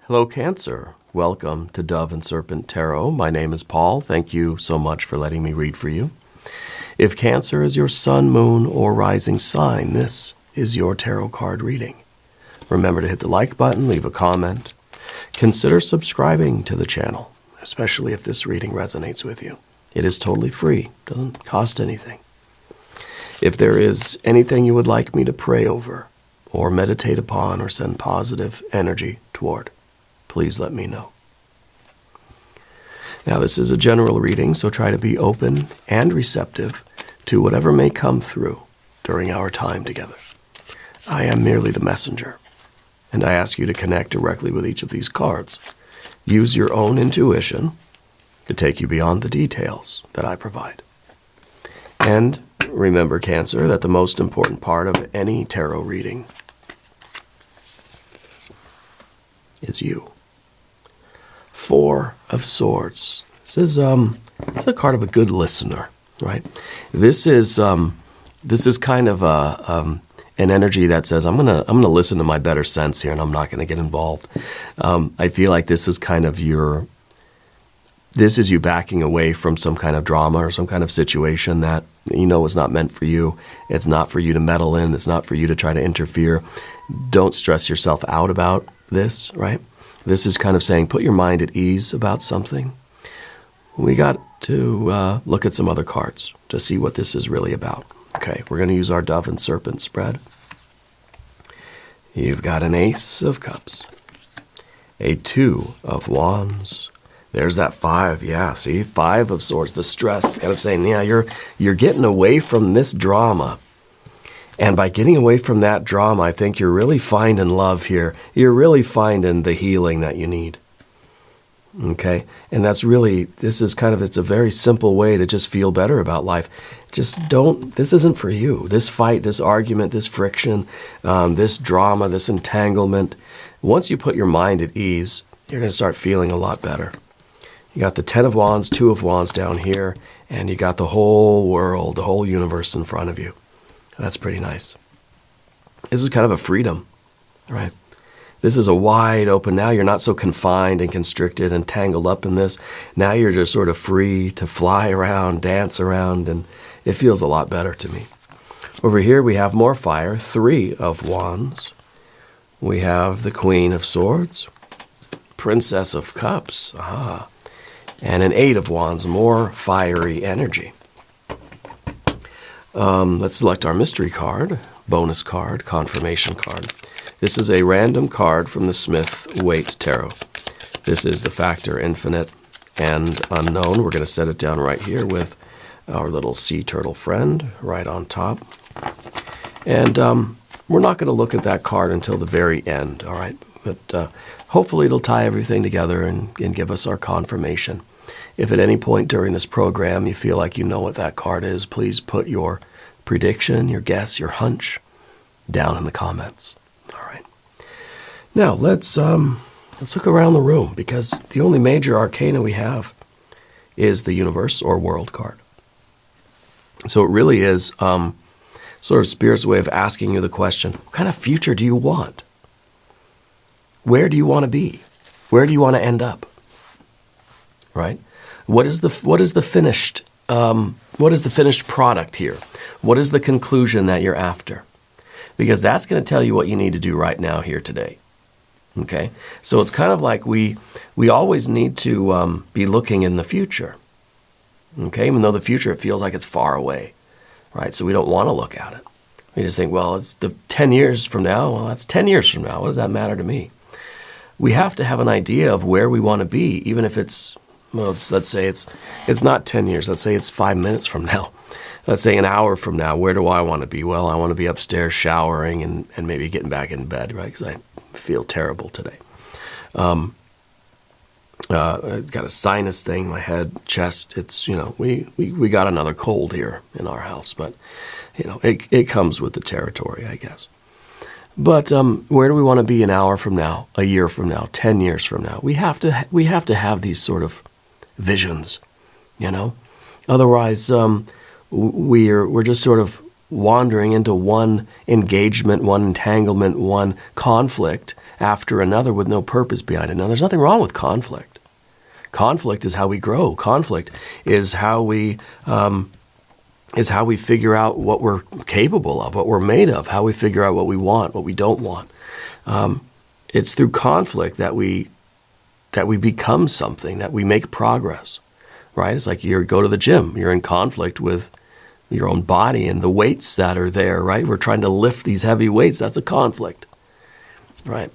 Hello, Cancer. Welcome to Dove and Serpent Tarot. My name is Paul. Thank you so much for letting me read for you. If Cancer is your sun, moon, or rising sign, this is your tarot card reading. Remember to hit the like button, leave a comment. Consider subscribing to the channel, especially if this reading resonates with you. It is totally free, doesn't cost anything. If there is anything you would like me to pray over, or meditate upon, or send positive energy toward, please let me know. Now, this is a general reading, so try to be open and receptive to whatever may come through during our time together. I am merely the messenger, and I ask you to connect directly with each of these cards. Use your own intuition to take you beyond the details that I provide. And remember, Cancer, that the most important part of any tarot reading is you. Four of Swords. This is a card of a good listener, right? This is kind of an energy that says I'm gonna listen to my better sense here, and I'm not gonna get involved. I feel like this is kind of you backing away from some kind of drama or some kind of situation that you know is not meant for you. It's not for you to meddle in. It's not for you to try to interfere. Don't stress yourself out about this, right? This is kind of saying put your mind at ease about something. We got to look at some other cards to see what this is really about. Okay, we're going to use our Dove and Serpent spread. You've got an Ace of Cups, a Two of Wands. There's that Five, yeah, see? Five of Swords, the stress, kind of saying, yeah, you're getting away from this drama. And by getting away from that drama, I think you're really finding love here. You're really finding the healing that you need. Okay? And that's really, it's a very simple way to just feel better about life. This isn't for you. This fight, this argument, this friction, this drama, this entanglement. Once you put your mind at ease, you're going to start feeling a lot better. You got the Ten of Wands, Two of Wands down here, and you got the whole world, the whole universe in front of you. That's pretty nice. This is kind of a freedom, right? This is a wide open, now you're not so confined and constricted and tangled up in this. Now you're just sort of free to fly around, dance around, and it feels a lot better to me. Over here we have more fire, Three of Wands. We have the Queen of Swords, Princess of Cups, and an Eight of Wands, more fiery energy. Let's select our mystery card, bonus card, confirmation card. This is a random card from the Smith-Waite Tarot. This is the factor infinite and unknown. We're going to set it down right here with our little sea turtle friend right on top. And we're not going to look at that card until the very end, all right? But hopefully it'll tie everything together and give us our confirmation. If at any point during this program you feel like you know what that card is, please put your prediction, your guess, your hunch down in the comments. All right. Now let's look around the room, because the only major arcana we have is the universe or world card. So it really is sort of Spirit's way of asking you the question, what kind of future do you want? Where do you want to be? Where do you want to end up? Right? What is the finished product here? What is the conclusion that you're after? Because that's going to tell you what you need to do right now, here, today. Okay? So it's kind of like we always need to be looking in the future. Okay? Even though the future, it feels like it's far away. Right? So we don't want to look at it. We just think, well, it's 10 years from now. Well, that's 10 years from now. What does that matter to me? We have to have an idea of where we want to be, even if it's, well, let's say it's not 10 years. Let's say it's 5 minutes from now. Let's say an hour from now. Where do I want to be? Well, I want to be upstairs showering and maybe getting back in bed, right? Because I feel terrible today. I've got a sinus thing in my head, chest. It's, we got another cold here in our house, but, it comes with the territory, I guess. But where do we want to be an hour from now, a year from now, 10 years from now? We have to have these sort of visions, Otherwise, we're just sort of wandering into one engagement, one entanglement, one conflict after another with no purpose behind it. Now, there's nothing wrong with conflict. Conflict is how we grow. Conflict is how we figure out what we're capable of, what we're made of, how we figure out what we want, what we don't want. It's through conflict that we become something, that we make progress, right? It's like you go to the gym, you're in conflict with your own body and the weights that are there, right? We're trying to lift these heavy weights. That's a conflict, right?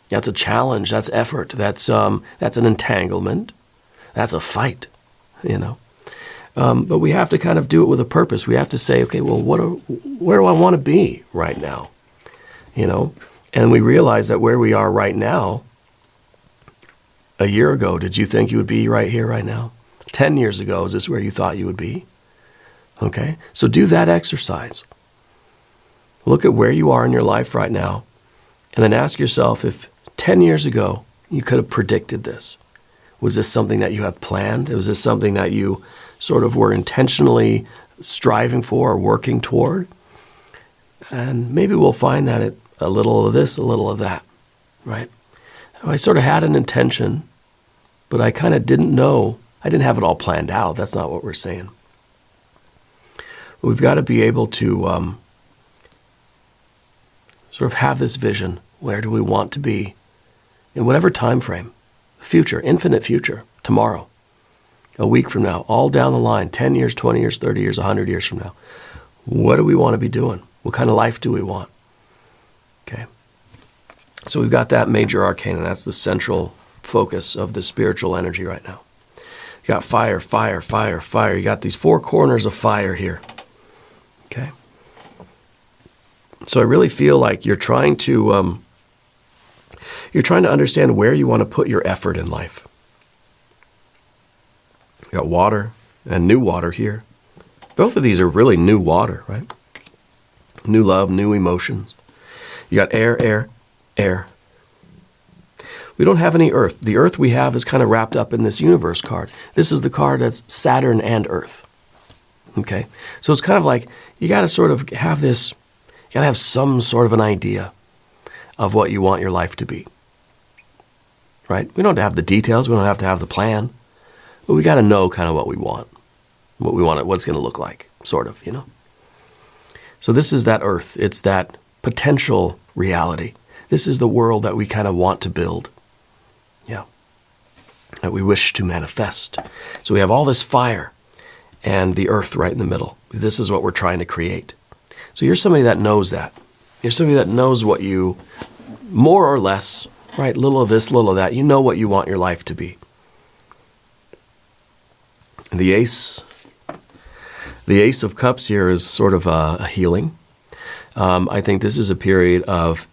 That's a challenge. That's effort. That's an entanglement. That's a fight, you know. But we have to kind of do it with a purpose. We have to say, okay, well, where do I want to be right now, you know? And we realize that where we are right now, a year ago, did you think you would be right here, right now? 10 years ago, is this where you thought you would be? Okay, so do that exercise. Look at where you are in your life right now, and then ask yourself if 10 years ago you could have predicted this. Was this something that you have planned? Was this something that you sort of were intentionally striving for or working toward? And maybe we'll find that a little of this, a little of that, right? I sort of had an intention, but I kind of didn't know. I didn't have it all planned out. That's not what we're saying. But we've got to be able to sort of have this vision. Where do we want to be in whatever time frame? Future, infinite future, tomorrow, a week from now, all down the line, 10 years, 20 years, 30 years, 100 years from now. What do we want to be doing? What kind of life do we want? Okay. So we've got that major arcana. That's the central focus of the spiritual energy right now. You got fire, fire, fire, fire. You got these four corners of fire here. Okay. So I really feel like you're trying to understand where you want to put your effort in life. You got water and new water here. Both of these are really new water, right? New love, new emotions. You got air, air, air. We don't have any earth. The earth we have is kind of wrapped up in this universe card. This is the card that's Saturn and Earth. Okay? So it's kind of like you got to sort of have this, you got to have some sort of an idea of what you want your life to be. Right? We don't have to have the details. We don't have to have the plan. But we got to know kind of what we want, what it's going to look like, sort of, you know? So this is that earth. It's that potential reality. This is the world that we kind of want to build. Yeah. That we wish to manifest. So we have all this fire and the earth right in the middle. This is what we're trying to create. So you're somebody that knows that. You're somebody that knows what you, more or less, right, little of this, little of that, you know what you want your life to be. And the Ace of Cups here is sort of a healing. I think this is a period of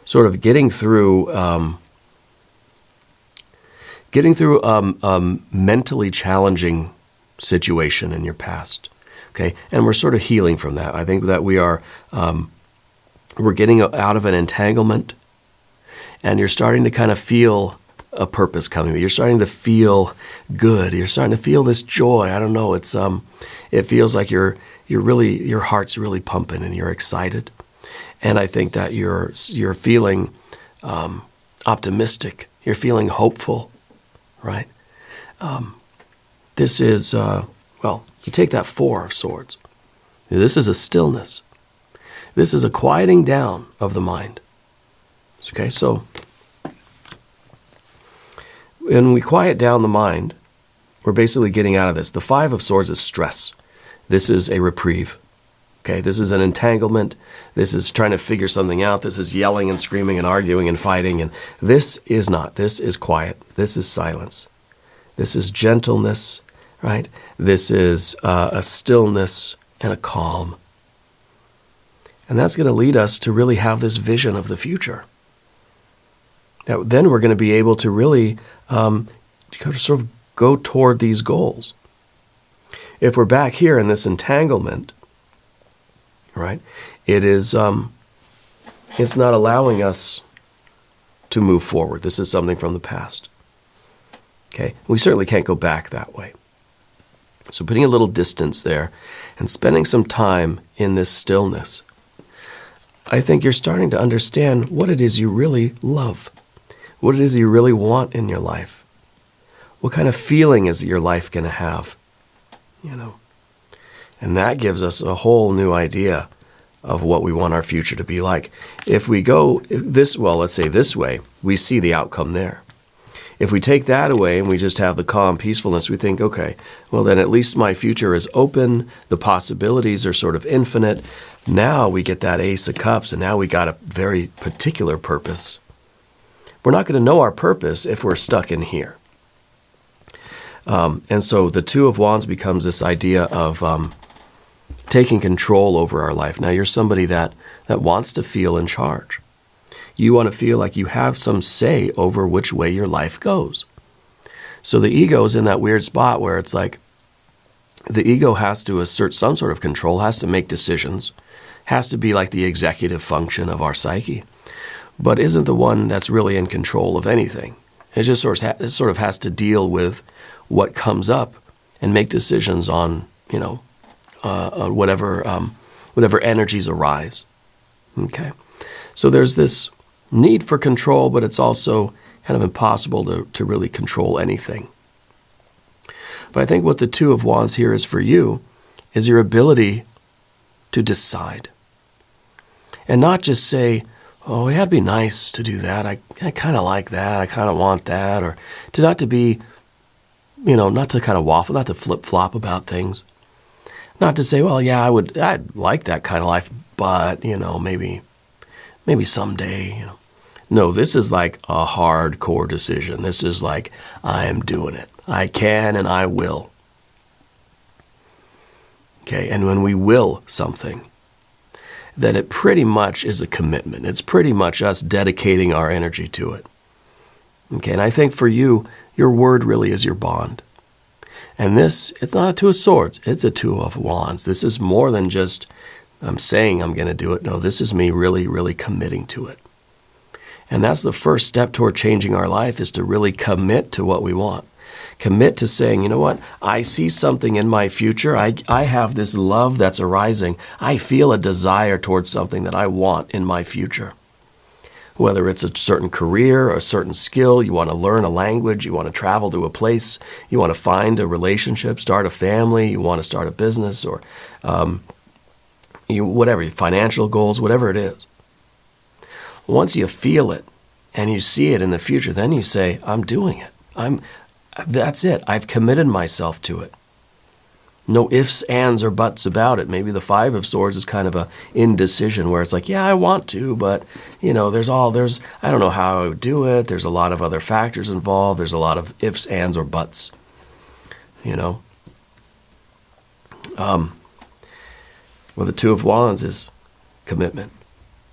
sort of getting through a mentally challenging situation in your past. Okay, and we're sort of healing from that. I think that we're getting out of an entanglement, and you're starting to kind of feel a purpose coming. You're starting to feel good. You're starting to feel this joy. I don't know. It feels like your heart's really pumping and you're excited. And I think that you're feeling optimistic. You're feeling hopeful, right? This is you take that Four of Swords. This is a stillness. This is a quieting down of the mind. Okay, so when we quiet down the mind, we're basically getting out of this. The Five of Swords is stress. This is a reprieve. Okay, this is an entanglement. This is trying to figure something out. This is yelling and screaming and arguing and fighting. And this is not. This is quiet. This is silence. This is gentleness, right? This is a stillness and a calm. And that's going to lead us to really have this vision of the future. Now, then we're going to be able to really sort of go toward these goals. If we're back here in this entanglement, right, it's not allowing us to move forward. This is something from the past. Okay, we certainly can't go back that way. So putting a little distance there and spending some time in this stillness, I think you're starting to understand what it is you really love, what it is you really want in your life. What kind of feeling is your life going to have? And that gives us a whole new idea of what we want our future to be like. If we go let's say this way, we see the outcome there. If we take that away and we just have the calm peacefulness, we think, okay, well then at least my future is open, the possibilities are sort of infinite. Now we get that Ace of Cups, and now we got a very particular purpose. We're not going to know our purpose if we're stuck in here. And so the Two of Wands becomes this idea of taking control over our life. Now you're somebody that wants to feel in charge. You want to feel like you have some say over which way your life goes. So the ego is in that weird spot where it's like the ego has to assert some sort of control, has to make decisions, has to be like the executive function of our psyche, but isn't the one that's really in control of anything. It just sort of has to deal with what comes up and make decisions on, whatever energies arise. Okay, so there's this need for control, but it's also kind of impossible to really control anything. But I think what the Two of Wands here is for you is your ability to decide. And not just say, oh, it'd be nice to do that. I kind of like that. I kind of want that. Or not to be, not to kind of waffle, not to flip-flop about things. Not to say, well, yeah, I'd like that kind of life, but, maybe someday, No, this is like a hardcore decision. This is like, I am doing it. I can and I will. Okay, and when we will something, then it pretty much is a commitment. It's pretty much us dedicating our energy to it. Okay, and I think for you, your word really is your bond. And this, it's not a Two of Swords, it's a Two of Wands. This is more than just, I'm saying I'm going to do it. No, this is me really, really committing to it. And that's the first step toward changing our life, is to really commit to what we want. Commit to saying, you know what, I see something in my future. I have this love that's arising. I feel a desire towards something that I want in my future. Whether it's a certain career, a certain skill, you want to learn a language, you want to travel to a place, you want to find a relationship, start a family, you want to start a business, or whatever, financial goals, whatever it is. Once you feel it and you see it in the future, then you say, I'm doing it. That's it. I've committed myself to it. No ifs, ands, or buts about it. Maybe the Five of Swords is kind of a indecision where it's like, yeah, I want to, but I don't know how I would do it. There's a lot of other factors involved. There's a lot of ifs, ands, or buts. Well, the Two of Wands is commitment.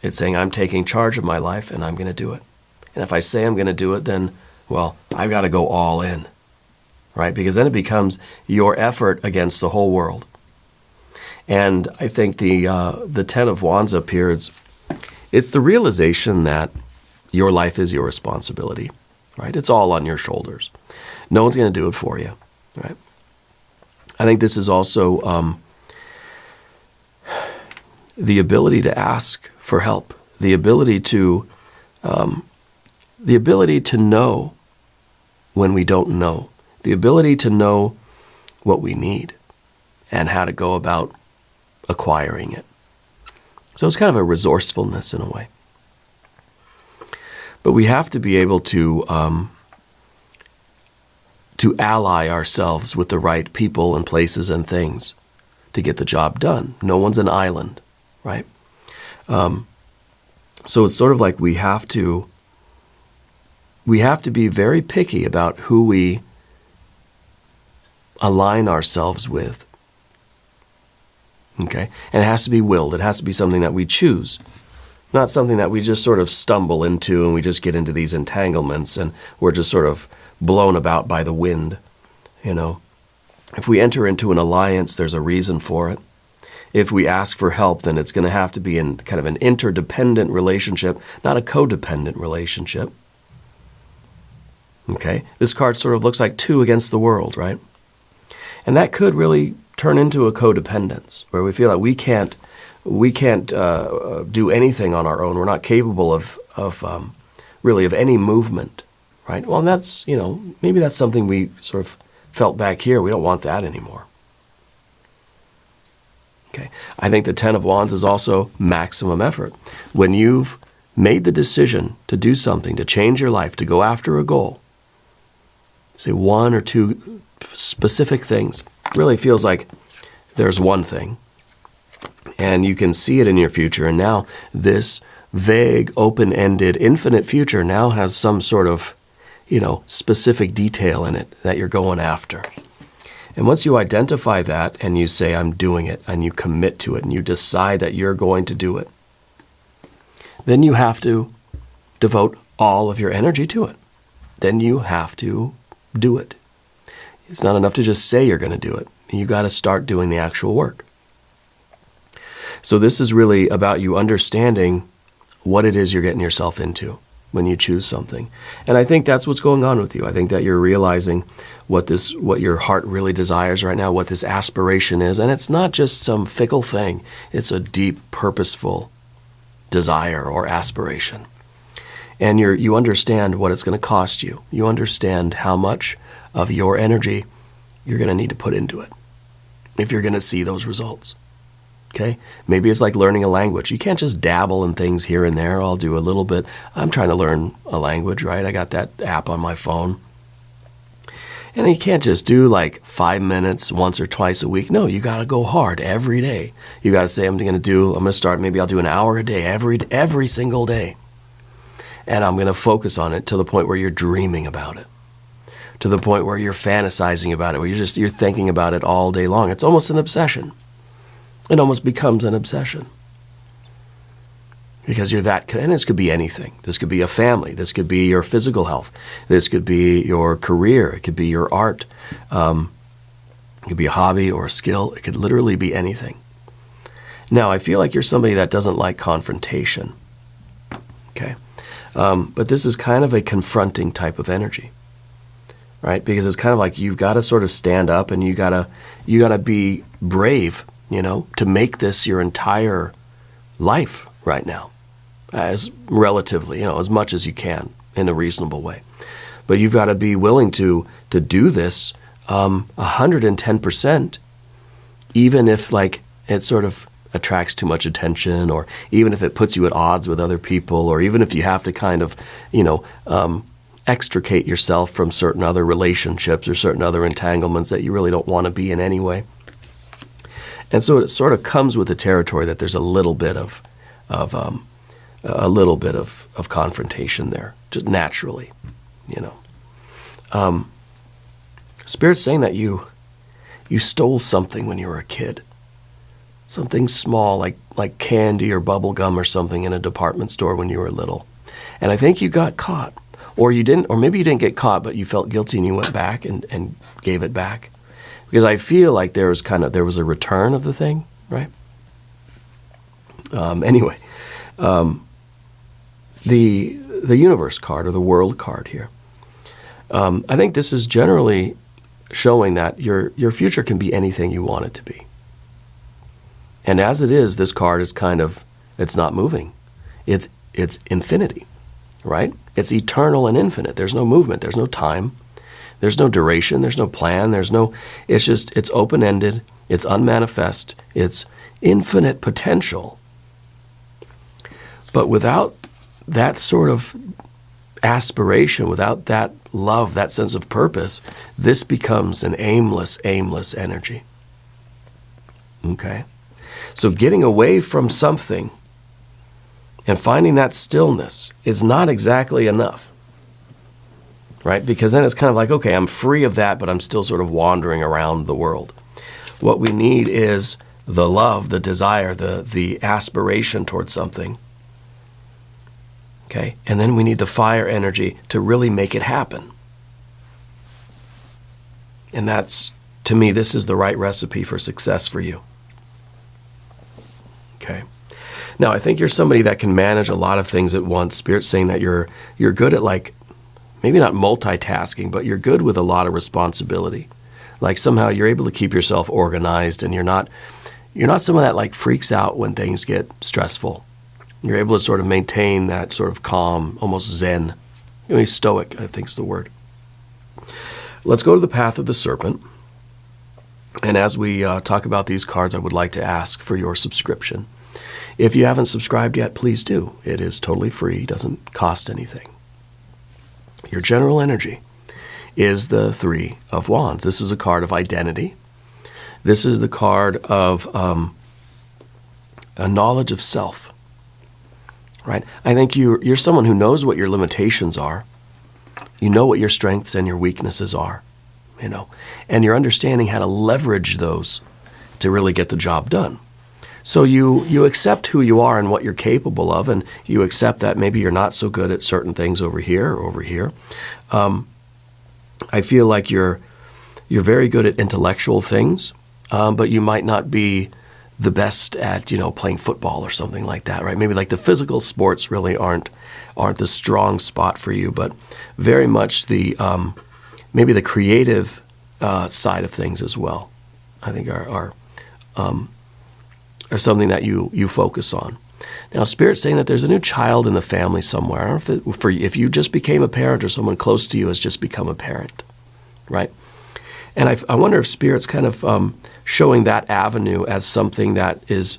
It's saying I'm taking charge of my life and I'm going to do it. And if I say I'm going to do it, then, well, I've got to go all in, right? Because then it becomes your effort against the whole world. And I think the Ten of Wands up here it's the realization that your life is your responsibility, right? It's all on your shoulders. No one's going to do it for you, right? I think this is also the ability to ask for help, the ability to know when we don't know, the ability to know what we need and how to go about acquiring it. So it's kind of a resourcefulness in a way. But we have to be able to ally ourselves with the right people and places and things to get the job done. No one's an island, right? So it's sort of like we have to be very picky about who we align ourselves with. Okay? And it has to be willed. It has to be something that we choose, not something that we just sort of stumble into and we just get into these entanglements and we're just sort of blown about by the wind. If we enter into an alliance, there's a reason for it. If we ask for help, then it's going to have to be in kind of an interdependent relationship, not a codependent relationship. Okay? This card sort of looks like two against the world, right? And that could really turn into a codependence where we feel like we can't do anything on our own. We're not capable of really of any movement, right? Well, and that's, maybe that's something we sort of felt back here. We don't want that anymore. Okay. I think the Ten of Wands is also maximum effort. When you've made the decision to do something, to change your life, to go after a goal, say one or two specific things, really feels like there's one thing, and you can see it in your future, and now this vague, open-ended, infinite future now has some sort of, specific detail in it that you're going after. And once you identify that and you say, I'm doing it, and you commit to it, and you decide that you're going to do it, then you have to devote all of your energy to it. Then you have to do it. It's not enough to just say you're going to do it. You got to start doing the actual work. So this is really about you understanding what it is you're getting yourself into when you choose something. And I think that's what's going on with you. I think that you're realizing what your heart really desires right now, what this aspiration is. And it's not just some fickle thing. It's a deep, purposeful desire or aspiration. And you understand what it's going to cost you. You understand how much of your energy you're going to need to put into it if you're going to see those results. Okay? Maybe it's like learning a language. You can't just dabble in things here and there. I'll do a little bit. I'm trying to learn a language, right? I got that app on my phone. And you can't just do like 5 minutes once or twice a week. No, you got to go hard every day. You got to say, I'm going to start, maybe I'll do an hour a day every single day. And I'm going to focus on it to the point where you're dreaming about it, to the point where you're fantasizing about it, where you're thinking about it all day long. It's almost an obsession. It almost becomes an obsession. Because you're that, and this could be anything. This could be a family. This could be your physical health. This could be your career. It could be your art. It could be a hobby or a skill. It could literally be anything. Now, I feel like you're somebody that doesn't like confrontation. Okay? But this is kind of a confronting type of energy, right? Because it's kind of like you've got to sort of stand up and you got to be brave, to make this your entire life right now, as relatively, as much as you can in a reasonable way. But you've got to be willing to do this 110%, even if like it sort of attracts too much attention, or even if it puts you at odds with other people, or even if you have to kind of, extricate yourself from certain other relationships or certain other entanglements that you really don't want to be in anyway. And so it sort of comes with the territory that there's a little bit of confrontation there, just naturally, Spirit's saying that you stole something when you were a kid. Something small, like candy or bubble gum or something in a department store when you were little. And I think you got caught. Or you didn't, or maybe you didn't get caught, but you felt guilty and you went back and gave it back. Because I feel like there was a return of the thing, right? Anyway, the universe card or the world card here. I think this is generally showing that your future can be anything you want it to be. And as it is, this card is it's not moving. It's infinity, right? It's eternal and infinite. There's no movement. There's no time. There's no duration. There's no plan. It's open-ended. It's unmanifest. It's infinite potential. But without that sort of aspiration, without that love, that sense of purpose, this becomes an aimless energy. Okay? So getting away from something and finding that stillness is not exactly enough, right? Because then it's kind of like, okay, I'm free of that, but I'm still sort of wandering around the world. What we need is the love, the desire, the aspiration towards something, okay? And then we need the fire energy to really make it happen. And that's, to me, this is the right recipe for success for you. Okay. Now, I think you're somebody that can manage a lot of things at once. Spirit's saying that you're good at maybe not multitasking, but you're good with a lot of responsibility. Like somehow you're able to keep yourself organized, and you're not someone that like freaks out when things get stressful. You're able to sort of maintain that sort of calm, almost zen. Stoic, I think is the word. Let's go to the path of the serpent. And as we talk about these cards, I would like to ask for your subscription. If you haven't subscribed yet, please do. It is totally free, doesn't cost anything. Your general energy is the Three of Wands. This is a card of identity. This is the card of a knowledge of self, right? I think you're someone who knows what your limitations are. You know what your strengths and your weaknesses are, and you're understanding how to leverage those to really get the job done. So you accept who you are and what you're capable of, and you accept that maybe you're not so good at certain things over here or over here. I feel like you're very good at intellectual things, but you might not be the best at playing football or something like that, right? Maybe like the physical sports really aren't the strong spot for you, but very much the maybe the creative side of things as well, I think are something that you focus on. Now, Spirit's saying that there's a new child in the family somewhere. I don't know if you just became a parent or someone close to you has just become a parent, right? And I wonder if Spirit's kind of showing that avenue as something that is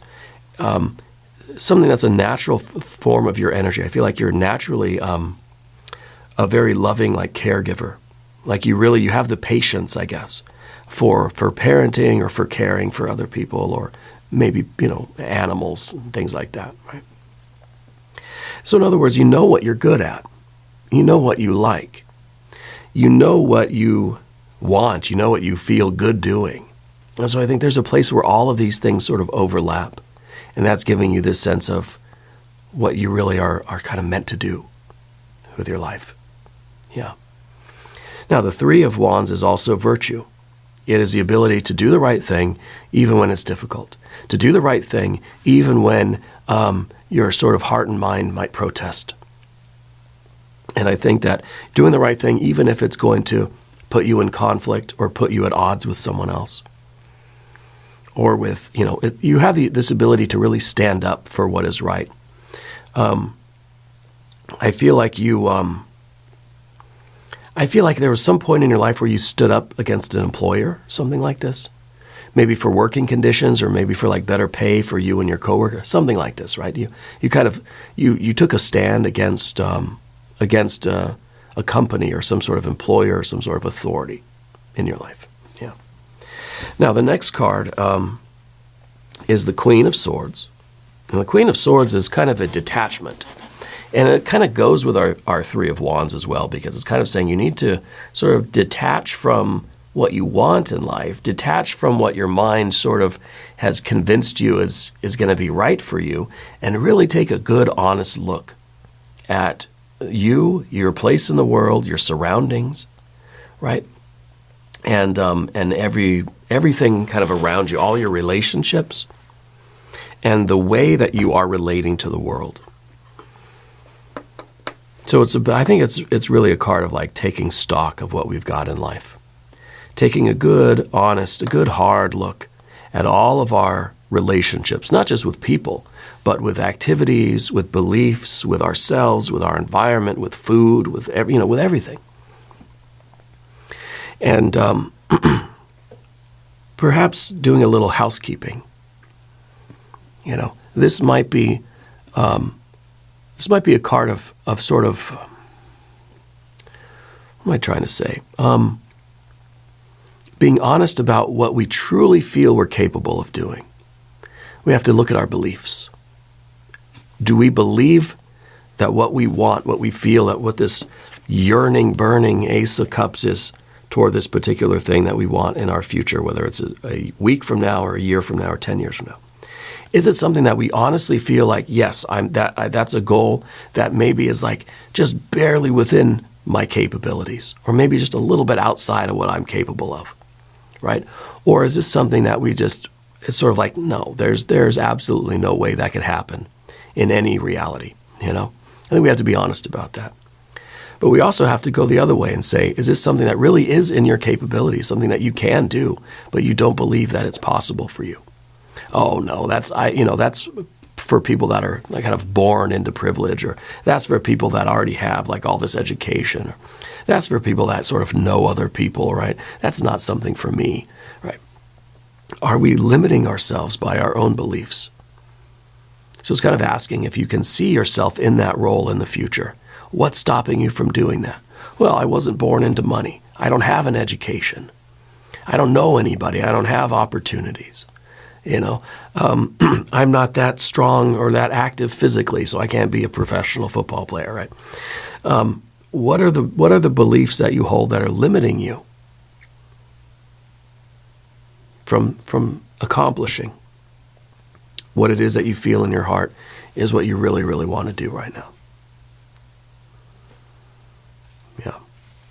something that's a natural form of your energy. I feel like you're naturally a very loving, like, caregiver. Like you have the patience, I guess, for parenting or for caring for other people, or maybe, animals and things like that, right? So in other words, you know what you're good at. You know what you like. You know what you want. You know what you feel good doing. And so I think there's a place where all of these things sort of overlap, and that's giving you this sense of what you really are kind of meant to do with your life. Yeah. Now, the Three of Wands is also virtue. It is the ability to do the right thing even when it's difficult, to do the right thing even when your sort of heart and mind might protest. And I think that doing the right thing, even if it's going to put you in conflict or put you at odds with someone else, or with, you have this ability to really stand up for what is right. I feel like there was some point in your life where you stood up against an employer, something like this. Maybe for working conditions, or maybe for like better pay for you and your coworker, something like this, right? You took a stand against a company or some sort of employer or some sort of authority in your life. Yeah. Now the next card is the Queen of Swords, and the Queen of Swords is kind of a detachment. And it kind of goes with our Three of Wands as well, because it's kind of saying you need to sort of detach from what you want in life, detach from what your mind sort of has convinced you is going to be right for you, and really take a good, honest look at you, your place in the world, your surroundings, right? And everything kind of around you, all your relationships, and the way that you are relating to the world. So I think it's really a card of like taking stock of what we've got in life. Taking a good, honest, a good hard look at all of our relationships, not just with people, but with activities, with beliefs, with ourselves, with our environment, with food, with everything. And perhaps doing a little housekeeping. This might be a card of sort of, what am I trying to say? Being honest about what we truly feel we're capable of doing. We have to look at our beliefs. Do we believe that what we want, what we feel, that what this yearning, burning Ace of Cups is toward this particular thing that we want in our future, whether it's a week from now or a year from now or 10 years from now? Is it something that we honestly feel like, yes, that's a goal that maybe is like just barely within my capabilities, or maybe just a little bit outside of what I'm capable of, right? Or is this something that it's sort of like, no, there's absolutely no way that could happen in any reality, I think we have to be honest about that. But we also have to go the other way and say, is this something that really is in your capability, something that you can do, but you don't believe that it's possible for you? Oh no, that's for people that are like kind of born into privilege, or that's for people that already have like all this education, or that's for people that sort of know other people, right? That's not something for me, right? Are we limiting ourselves by our own beliefs? So it's kind of asking if you can see yourself in that role in the future. What's stopping you from doing that? Well, I wasn't born into money. I don't have an education. I don't know anybody. I don't have opportunities. I'm not that strong or that active physically, so I can't be a professional football player, right? What are the beliefs that you hold that are limiting you from accomplishing what it is that you feel in your heart is what you really, really want to do right now? Yeah.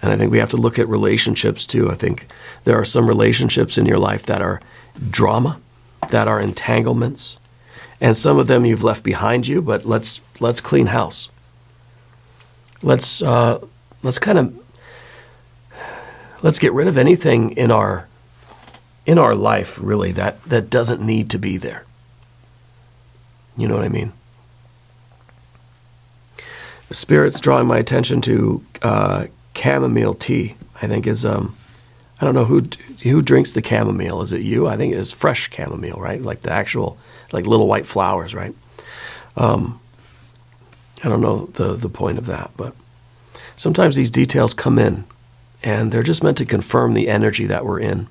And I think we have to look at relationships too. I think there are some relationships in your life that are drama, that are entanglements, and some of them you've left behind you, but let's clean house. Let's get rid of anything in our life really that doesn't need to be there. You know what I mean? The Spirit's drawing my attention to chamomile tea. I think is I don't know who drinks the chamomile. Is it you? I think it's fresh chamomile, right? Like the actual, like little white flowers, right? I don't know the point of that, but sometimes these details come in, and they're just meant to confirm the energy that we're in.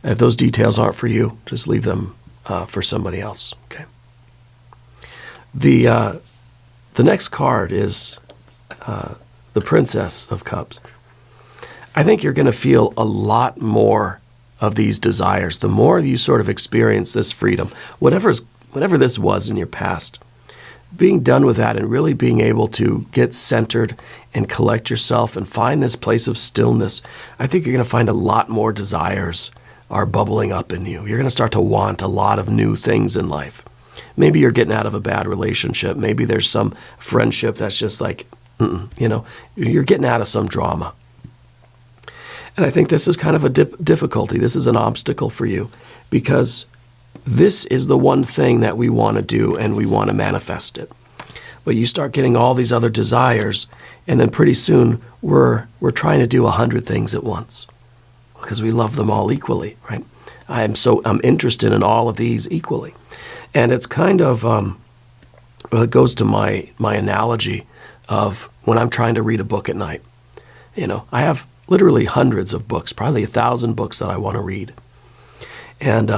If those details aren't for you, just leave them for somebody else. Okay. The next card is the Princess of Cups. I think you're going to feel a lot more of these desires the more you sort of experience this freedom. Whatever this was in your past, being done with that and really being able to get centered and collect yourself and find this place of stillness, I think you're going to find a lot more desires are bubbling up in you. You're going to start to want a lot of new things in life. Maybe you're getting out of a bad relationship. Maybe there's some friendship that's just like, you're getting out of some drama. And I think this is kind of a difficulty. This is an obstacle for you because this is the one thing that we want to do and we want to manifest it. But you start getting all these other desires, and then pretty soon we're trying to do 100 things at once because we love them all equally, right? I'm interested in all of these equally. And it's kind of, it goes to my analogy of when I'm trying to read a book at night. I have literally hundreds of books, probably 1,000 books that I want to read. And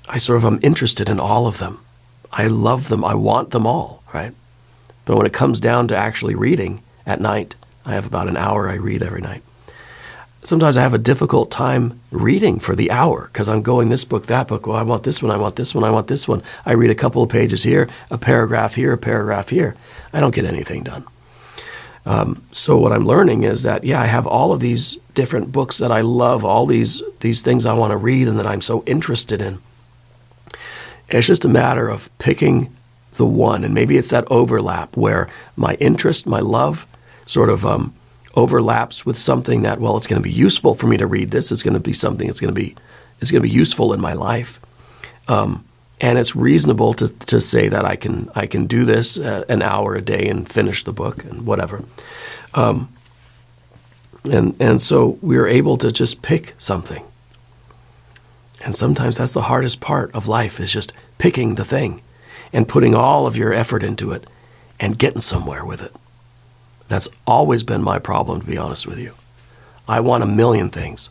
I sort of am interested in all of them. I love them. I want them all, right? But when it comes down to actually reading at night, I have about an hour I read every night. Sometimes I have a difficult time reading for the hour because I'm going this book, that book. Well, I want this one, I want this one, I want this one. I read a couple of pages here, a paragraph here, a paragraph here. I don't get anything done. So what I'm learning is that, I have all of these different books that I love, all these things I want to read and that I'm so interested in. It's just a matter of picking the one, and maybe it's that overlap where my interest, my love sort of overlaps with something that, it's going to be useful for me to read this. It's going to be something it's going to be useful in my life. And it's reasonable to say that I can do this an hour a day and finish the book and whatever. And so we're able to just pick something. And sometimes that's the hardest part of life, is just picking the thing and putting all of your effort into it and getting somewhere with it. That's always been my problem, to be honest with you. I want 1,000,000 things.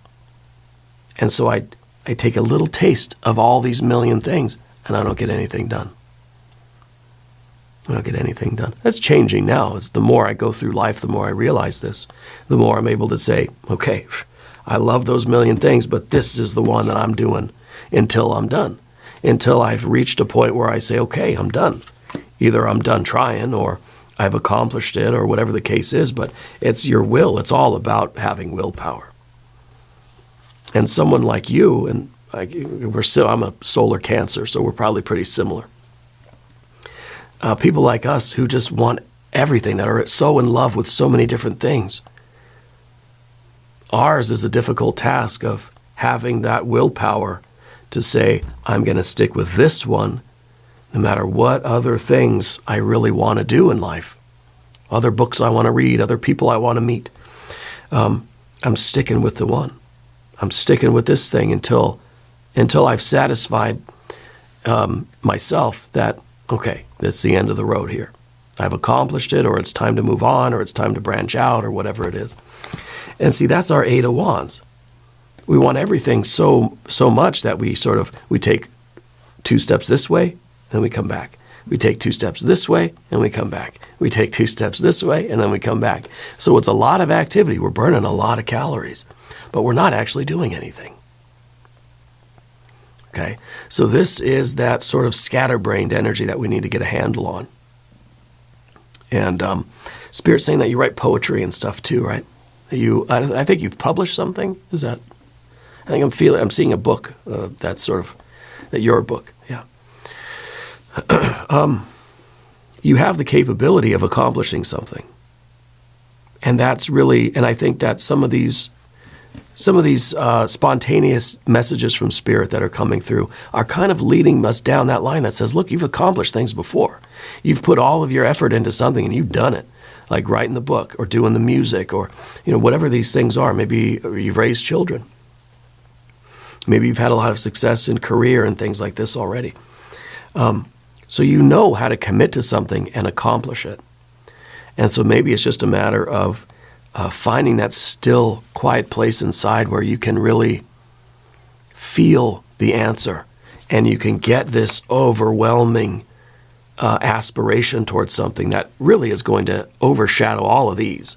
And so I take a little taste of all these 1,000,000 things, and I don't get anything done. I don't get anything done. That's changing now. It's the more I go through life, the more I realize this, the more I'm able to say, okay, I love those 1,000,000 things, but this is the one that I'm doing until I'm done, until I've reached a point where I say, okay, I'm done. Either I'm done trying or I've accomplished it or whatever the case is, but it's your will. It's all about having willpower. And someone like you, and I'm a solar Cancer, so we're probably pretty similar. People like us who just want everything, that are so in love with so many different things. Ours is a difficult task of having that willpower to say, I'm going to stick with this one no matter what other things I really want to do in life, other books I want to read, other people I want to meet. I'm sticking with the one. I'm sticking with this thing until I've satisfied myself that, okay, that's the end of the road here. I've accomplished it, or it's time to move on, or it's time to branch out, or whatever it is. And see, that's our Eight of Wands. We want everything so much that we take 2 steps this way, and we come back. We take 2 steps this way, and we come back. We take 2 steps this way, and then we come back. So it's a lot of activity. We're burning a lot of calories, but we're not actually doing anything. Okay? So this is that sort of scatterbrained energy that we need to get a handle on. And Spirit's saying that you write poetry and stuff too, right? I think you've published something. Is that? I think I'm seeing a book. That's your book. Yeah. You have the capability of accomplishing something, and that's really. And I think that some of these spontaneous messages from Spirit that are coming through are kind of leading us down that line that says, look, you've accomplished things before. You've put all of your effort into something and you've done it, like writing the book or doing the music or, whatever these things are. Maybe you've raised children. Maybe you've had a lot of success in career and things like this already. So you know how to commit to something and accomplish it. And so maybe it's just a matter of finding that still, quiet place inside where you can really feel the answer and you can get this overwhelming aspiration towards something that really is going to overshadow all of these,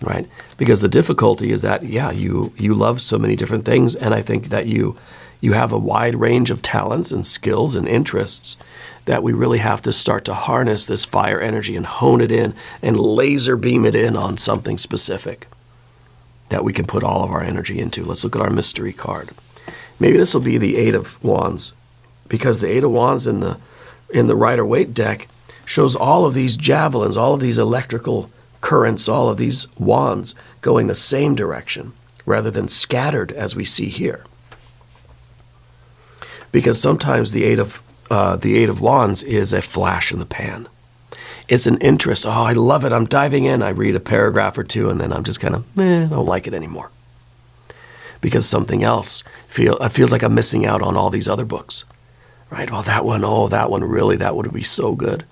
right? Because the difficulty is that, you love so many different things, and I think that you have a wide range of talents and skills and interests that we really have to start to harness this fire energy and hone it in and laser beam it in on something specific that we can put all of our energy into. Let's look at our mystery card. Maybe this will be the Eight of Wands, because the Eight of Wands in the Rider-Waite deck shows all of these javelins, all of these electrical currents, all of these wands going the same direction rather than scattered as we see here. Because sometimes the Eight of Wands is a flash in the pan. It's an interest. Oh, I love it. I'm diving in. I read a paragraph or two, and then I'm just kind of, I don't like it anymore. Because something else feels like I'm missing out on all these other books. Right? Well, that one really, that would be so good.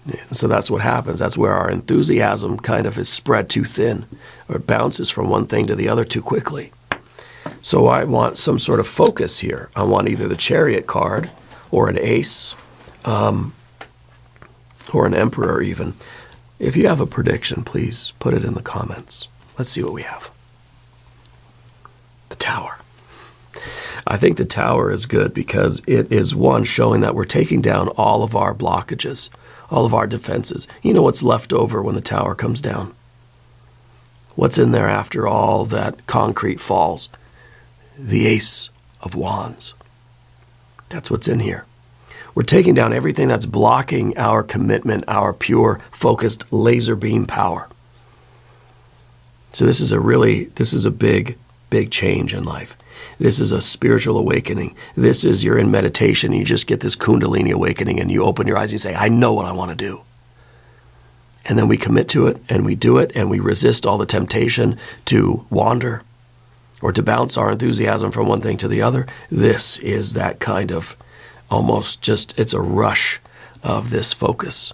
Yeah, so that's what happens. That's where our enthusiasm kind of is spread too thin, or it bounces from one thing to the other too quickly. So I want some sort of focus here. I want either the Chariot card or an Ace or an Emperor even. If you have a prediction, please put it in the comments. Let's see what we have. The Tower. I think the Tower is good because it is one showing that we're taking down all of our blockages, all of our defenses. You know what's left over when the Tower comes down? What's in there after all that concrete falls? The Ace of Wands. That's what's in here. We're taking down everything that's blocking our commitment, our pure, focused laser beam power. So this is a big, big change in life. This is a spiritual awakening. This is you're in meditation, you just get this Kundalini awakening and you open your eyes and you say, I know what I want to do. And then we commit to it and we do it and we resist all the temptation to wander or to bounce our enthusiasm from one thing to the other. This is that kind of almost just, it's a rush of this focus.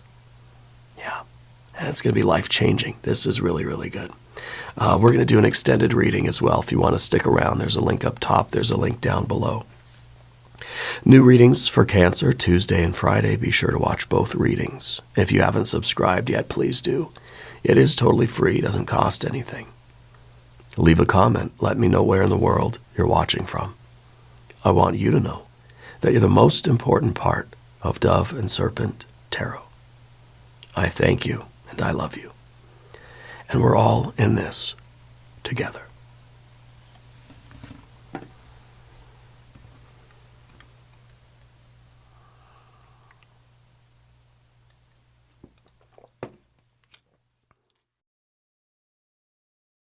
Yeah, and it's going to be life-changing. This is really, really good. We're going to do an extended reading as well. If you want to stick around, there's a link up top. There's a link down below. New readings for Cancer, Tuesday and Friday. Be sure to watch both readings. If you haven't subscribed yet, please do. It is totally free. It doesn't cost anything. Leave a comment. Let me know where in the world you're watching from. I want you to know that you're the most important part of Dove and Serpent Tarot. I thank you and I love you. And we're all in this together.